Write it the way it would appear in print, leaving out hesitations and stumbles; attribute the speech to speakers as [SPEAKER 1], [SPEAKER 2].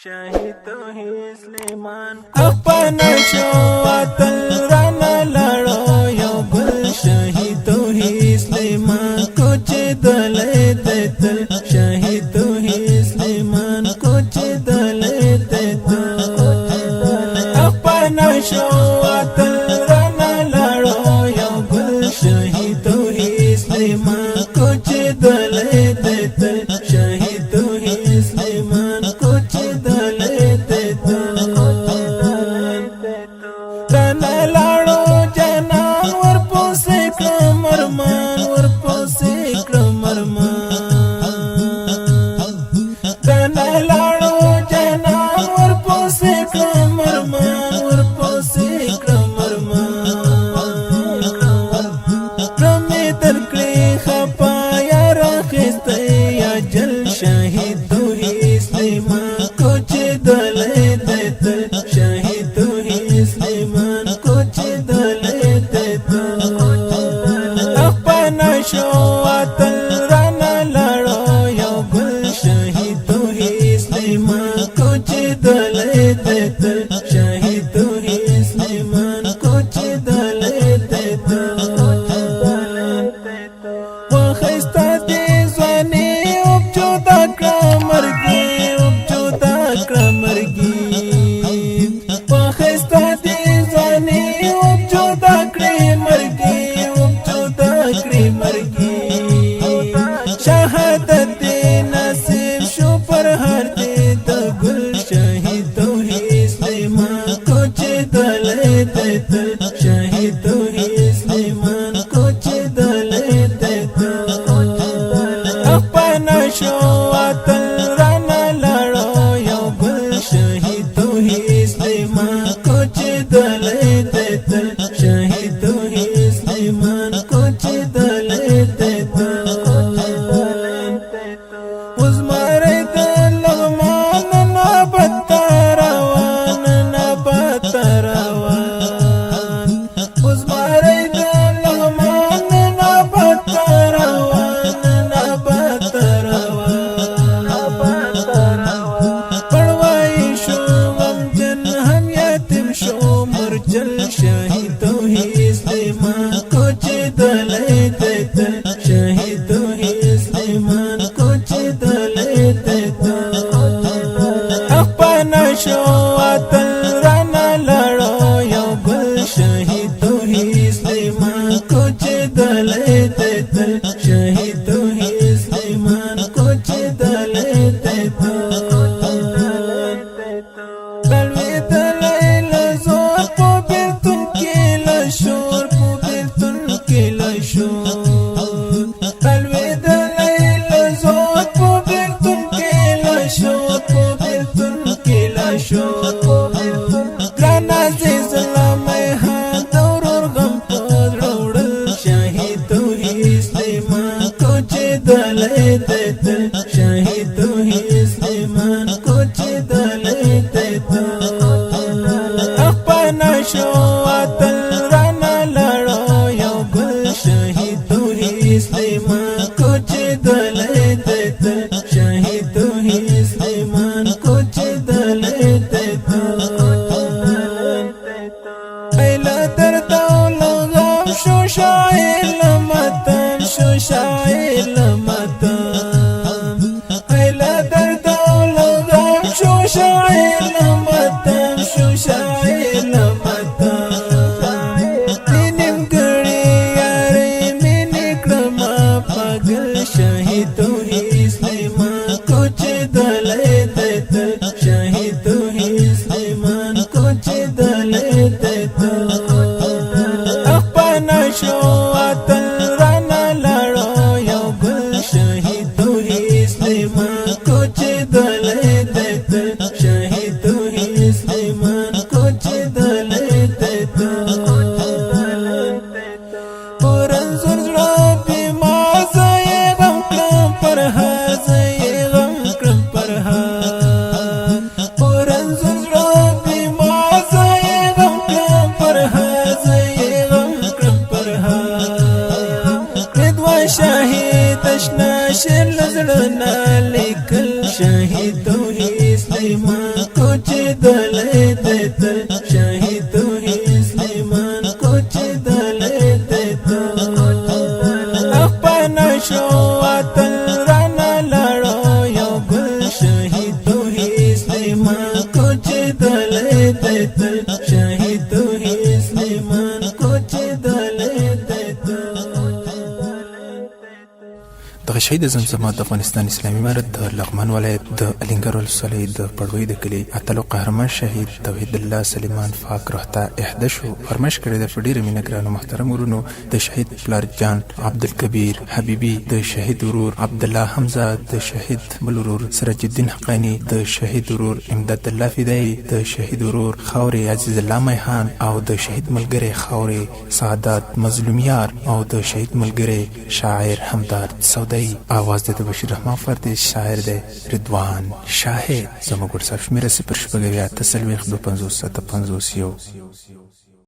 [SPEAKER 1] شاهد توحید سلیمان
[SPEAKER 2] اپنا شو اتل رانا لړو یو بل شاهد توحید سلیمان کوچ دلې دتل شاهد توحید سلیمان کوچ دلې دتل اپنا شو اتل رانا لړو یو بل شاهد توحید سلیمان کوچ دلې دتل شاهد توحید سلیمان کوچ شاهد توحید سلیمان کوچ دلې دتل شاهد توحید سلیمان کوچ دلې دتل اپنا شو اتل رانا لړو یو بل شاهد توحید سلیمان کوچ دلې دتل شاهد توحید سلیمان کوچ دلې دتل وخستا دې ځواني شهادت نصیب شو پر هر دې د ګل شاهد توحید سلیمان کوچ دلې دتل شاهد توحید سلیمان کوچ دلې دتل اپنا شو اتل رانا لړو یو بل شاهد توحید سلیمان کوچ دلې دتل شاهد توحید سلیمان کوچ دلې دتل شاهد توحید سلیمان کوچ دلې دتل شاهد توحید سلیمان کوچ دلې دتل اپنا شو اتل رانا لړو یو بل شاهد توحید سلیمان کوچ دلې دتل شاهد توحید سلیمان کوچ دلې دتل دلې دتل شاهد توحید سلیمان کوچ دلې دتل اپنا شو اتل رانا لړو یو بل شاهد توحید سلیمان کوچ دلې دتل شاهد توحید سلیمان کوچ دلې دتل ایلا درد لغم شو شاعر لمتن شو شاعر شاهد توحید سلیمان کوچ دلې دتل شاهد توحید سلیمان کوچ دلې دتل اپنا شو اتل رانا لړو یو بل شاهد توحید سلیمان کوچ دلې دتل شاهد توحید سلیمان کوچ دلې دتل شاهد اشنا شر لزړه لیکل شاهد توحید سلیمان کوچ دلې دتل شهید توحید سلیمان کوچ دلې دتل خپل شو اتل رانه لړو یو ګل شهید توحید سلیمان کوچ دلې دتل شهید توحید سلیمان کوچ دلې دتل.
[SPEAKER 3] دغه شهید زمزمه د افغانستان اسلامي امارت د لغمان ولایت د الینګر ولسوالۍ د پړوي د کلي اتلو قهرمان شهید توحید الله سلیمان فاک روح ته احده شو. فرمایش کړی د ډېرو مینه ګرانو محترم ورونو د شهید پلار جان عبدالکبیر حبیبي، د شهید ورور عبدالله حمزه، د شهید بل ورور سراج الدین حقانی، د شهید ورور امداد الله فدایي، د شهید ورور خاورې عزیز الله میخان او د شهید ملګری خاورې سعادت مظلومیار او د شهید ملګری شاعر همدارد سودايي. آواز د بشیر رحمان فردي، شاعر دی رضوان شاهد. زموږ واتساپ شمیره 0 شپږ 8 3 2 50 7 51.